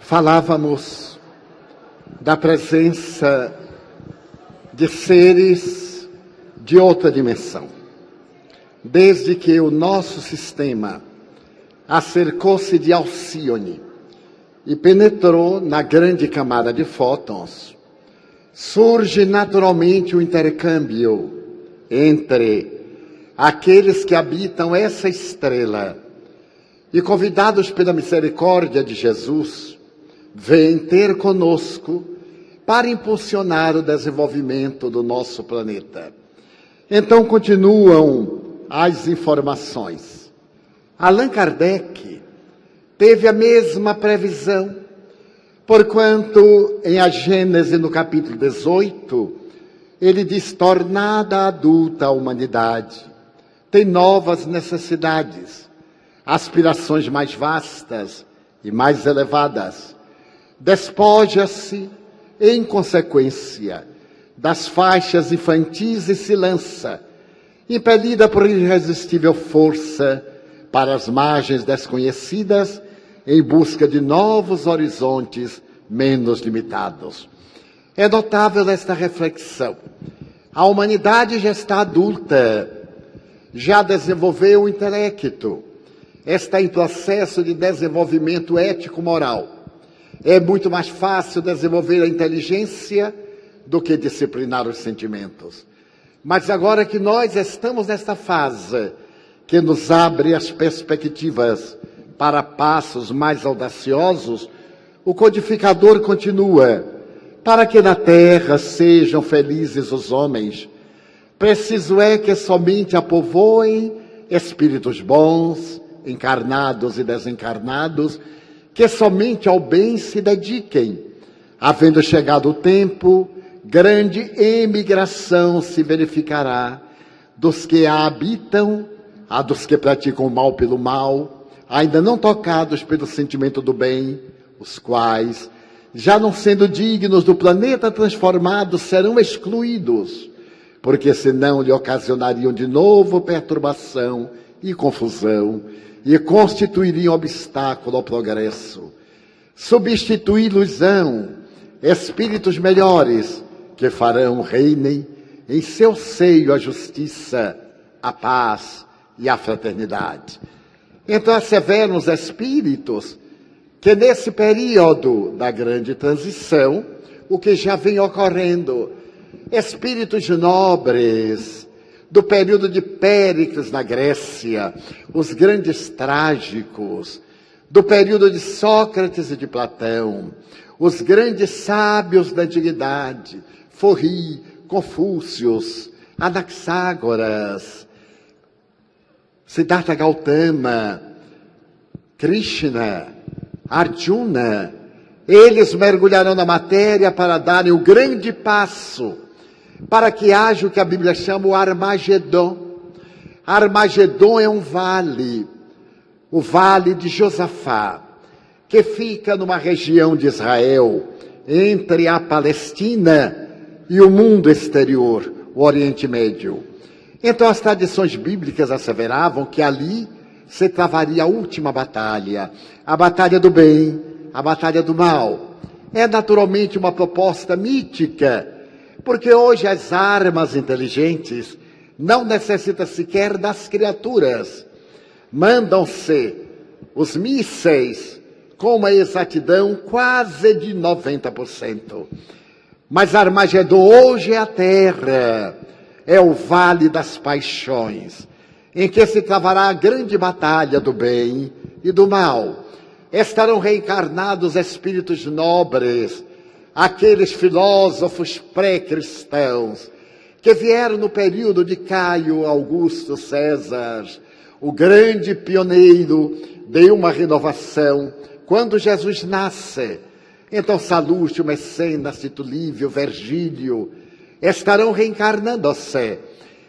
falávamos da presença de seres de outra dimensão. Desde que o nosso sistema acercou-se de Alcíone e penetrou na grande camada de fótons, surge naturalmente o intercâmbio entre aqueles que habitam essa estrela e, convidados pela misericórdia de Jesus, vêm ter conosco para impulsionar o desenvolvimento do nosso planeta. Então continuam as informações. Allan Kardec teve a mesma previsão, porquanto em A Gênese, no capítulo 18, ele diz: tornada adulta a humanidade, tem novas necessidades, aspirações mais vastas e mais elevadas. Despoja-se, em consequência, das faixas infantis e se lança, impelida por irresistível força, para as margens desconhecidas, em busca de novos horizontes menos limitados. É notável esta reflexão. A humanidade já está adulta, já desenvolveu o intelecto, está em processo de desenvolvimento ético-moral. É muito mais fácil desenvolver a inteligência do que disciplinar os sentimentos. Mas agora que nós estamos nesta fase que nos abre as perspectivas para passos mais audaciosos, o codificador continua: para que na terra sejam felizes os homens, preciso é que somente a povoem espíritos bons, encarnados e desencarnados, que somente ao bem se dediquem. Havendo chegado o tempo, grande emigração se verificará dos que a habitam, a dos que praticam o mal pelo mal, ainda não tocados pelo sentimento do bem, os quais, já não sendo dignos do planeta transformado, serão excluídos, porque senão lhe ocasionariam de novo perturbação e confusão, e constituiriam obstáculo ao progresso. Substituí-los-ão espíritos melhores, que farão reinem em seu seio a justiça, a paz e a fraternidade. Então asseveram os espíritos que nesse período da grande transição, o que já vem ocorrendo, espíritos nobres, do período de Péricles na Grécia, os grandes trágicos, do período de Sócrates e de Platão, os grandes sábios da antiguidade, Forri, Confúcios, Anaxágoras, Siddhartha Gautama, Krishna, Arjuna, eles mergulharão na matéria para darem o grande passo para que haja o que a Bíblia chama o Armagedon. Armagedon é um vale, o vale de Josafá, que fica numa região de Israel, entre a Palestina e o mundo exterior, o Oriente Médio. Então as tradições bíblicas asseveravam que ali se travaria a última batalha, a batalha do bem, a batalha do mal. É naturalmente uma proposta mítica, porque hoje as armas inteligentes não necessitam sequer das criaturas. Mandam-se os mísseis com uma exatidão quase de 90%. Mas Armagedon hoje é a terra, é o vale das paixões, em que se travará a grande batalha do bem e do mal. Estarão reencarnados espíritos nobres, aqueles filósofos pré-cristãos, que vieram no período de Caio Augusto César, o grande pioneiro de uma renovação, quando Jesus nasce. Então Salúcio, Mecenas, Tito Livio, Virgílio, estarão reencarnando-se.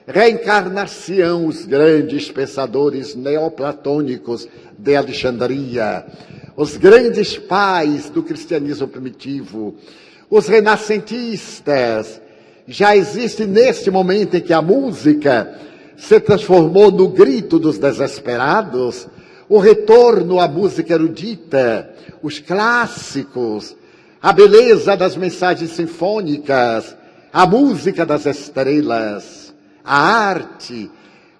Reencarnar-se-ão os grandes pensadores neoplatônicos de Alexandria, os grandes pais do cristianismo primitivo, os renascentistas. Já existe neste momento em que a música se transformou no grito dos desesperados, o retorno à música erudita, os clássicos, a beleza das mensagens sinfônicas, a música das estrelas, a arte,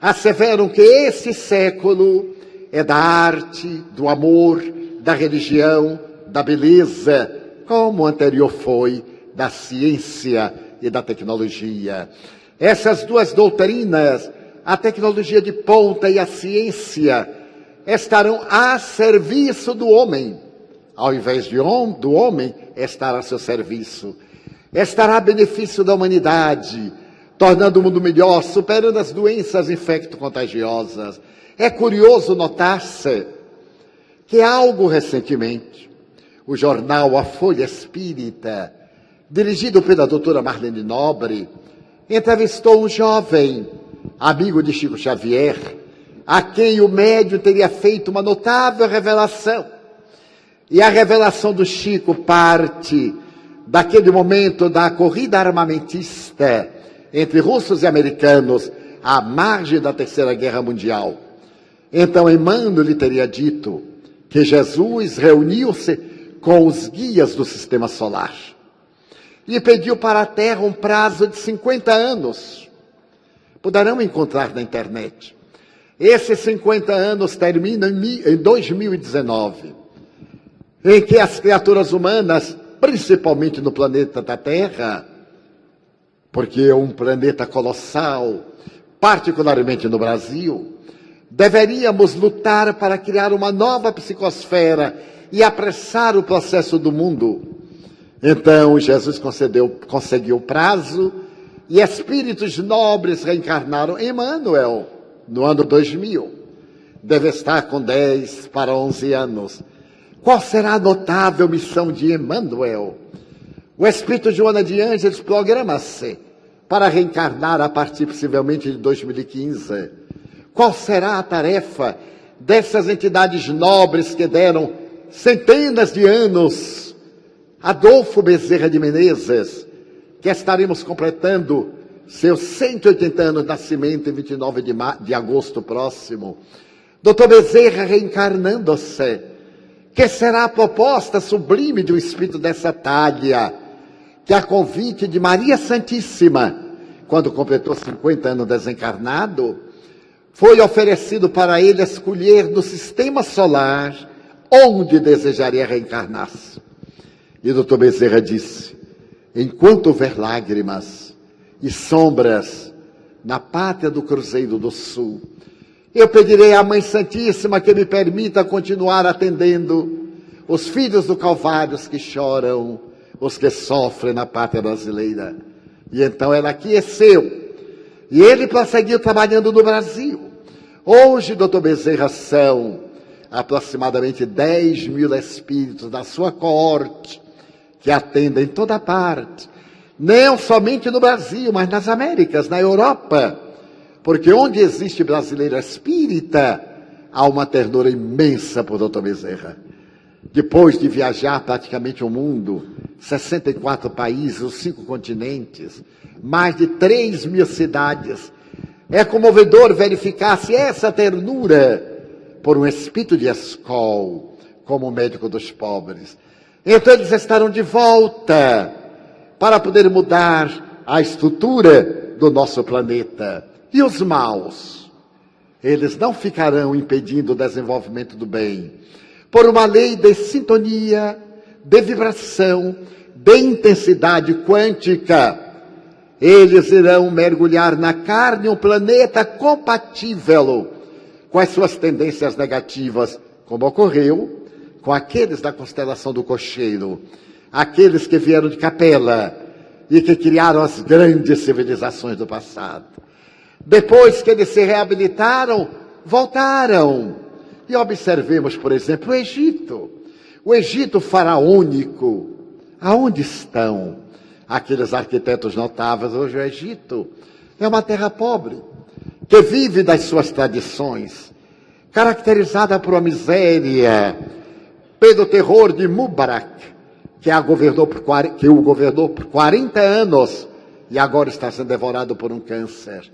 asseveram que esse século é da arte, do amor, da religião, da beleza, como o anterior foi da ciência e da tecnologia. Essas duas doutrinas, a tecnologia de ponta e a ciência, estarão a serviço do homem, ao invés do homem estar a seu serviço. Estará a benefício da humanidade, tornando o mundo melhor, superando as doenças infecto-contagiosas. É curioso notar-se que algo recentemente, o jornal A Folha Espírita, dirigido pela doutora Marlene Nobre, entrevistou um jovem, amigo de Chico Xavier, a quem o médium teria feito uma notável revelação. E a revelação do Chico parte daquele momento da corrida armamentista entre russos e americanos à margem da Terceira Guerra Mundial. Então Emmanuel lhe teria dito que Jesus reuniu-se com os guias do sistema solar e pediu para a Terra um prazo de 50 anos. Poderão encontrar na internet. Esses 50 anos terminam em 2019, em que as criaturas humanas, principalmente no planeta da Terra, porque é um planeta colossal, particularmente no Brasil, deveríamos lutar para criar uma nova psicosfera e apressar o processo do mundo. Então, Jesus conseguiu o prazo e espíritos nobres reencarnaram. Emmanuel, no ano 2000, deve estar com 10 para 11 anos. Qual será a notável missão de Emmanuel? O espírito Joana de Ângeles programa-se para reencarnar a partir possivelmente de 2015. Qual será a tarefa dessas entidades nobres que deram centenas de anos? Adolfo Bezerra de Menezes, que estaremos completando seus 180 anos de nascimento em 29 de agosto próximo. Dr. Bezerra reencarnando-se. Que será a proposta sublime de um espírito dessa talha, que a convite de Maria Santíssima, quando completou 50 anos desencarnado, foi oferecido para ele escolher no sistema solar onde desejaria reencarnar-se. E o Dr. Bezerra disse: enquanto houver lágrimas e sombras na pátria do Cruzeiro do Sul, eu pedirei à Mãe Santíssima que me permita continuar atendendo os filhos do Calvário, os que choram, os que sofrem na pátria brasileira. E então ela aqueceu. E ele prosseguiu trabalhando no Brasil. Hoje, Dr. Bezerra, são aproximadamente 10 mil espíritos da sua coorte que atendem em toda parte. Não somente no Brasil, mas nas Américas, na Europa. Porque onde existe brasileiro espírita, há uma ternura imensa por Dr. Bezerra. Depois de viajar praticamente o mundo, 64 países, os 5 continentes, mais de 3 mil cidades, é comovedor verificar se essa ternura por um espírito de escol, como médico dos pobres. Então eles estarão de volta para poder mudar a estrutura do nosso planeta. E os maus? Eles não ficarão impedindo o desenvolvimento do bem. Por uma lei de sintonia, de vibração, de intensidade quântica, eles irão mergulhar na carne um planeta compatível com as suas tendências negativas, como ocorreu com aqueles da constelação do Cocheiro, aqueles que vieram de Capela e que criaram as grandes civilizações do passado. Depois que eles se reabilitaram, voltaram. E observemos, por exemplo, o Egito. O Egito faraônico. Aonde estão aqueles arquitetos notáveis? Hoje o Egito é uma terra pobre, que vive das suas tradições, caracterizada por uma miséria, pelo terror de Mubarak, que o governou por 40 anos e agora está sendo devorado por um câncer.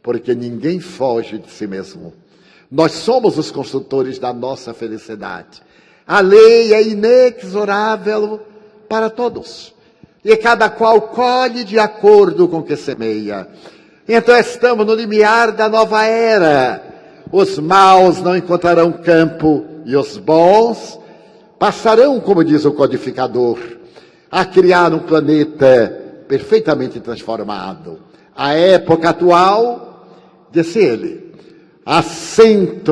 Porque ninguém foge de si mesmo. Nós somos os construtores da nossa felicidade. A lei é inexorável para todos. E cada qual colhe de acordo com o que semeia. Então estamos no limiar da nova era. Os maus não encontrarão campo e os bons passarão, como diz o codificador, a criar um planeta perfeitamente transformado. A época atual, disse ele, há 100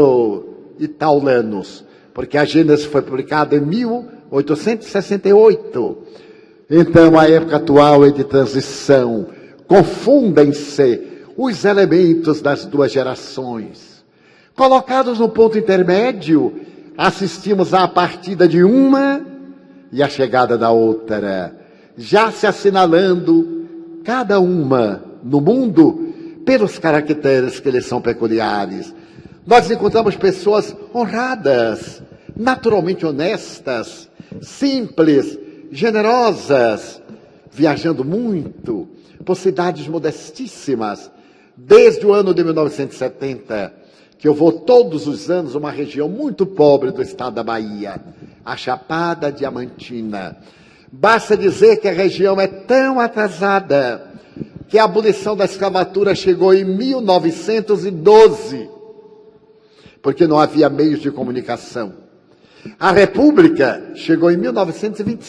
e tal anos, porque a Gênesis foi publicada em 1868. Então a época atual é de transição. Confundem-se os elementos das duas gerações. Colocados no ponto intermédio, assistimos à partida de uma e à chegada da outra, já se assinalando cada uma no mundo pelos caracteres que lhes são peculiares. Nós encontramos pessoas honradas, naturalmente honestas, simples, generosas, viajando muito por cidades modestíssimas. Desde o ano de 1970, que eu vou todos os anos a uma região muito pobre do estado da Bahia, a Chapada Diamantina. Basta dizer que a região é tão atrasada que a abolição da escravatura chegou em 1912, porque não havia meios de comunicação. A República chegou em 1925.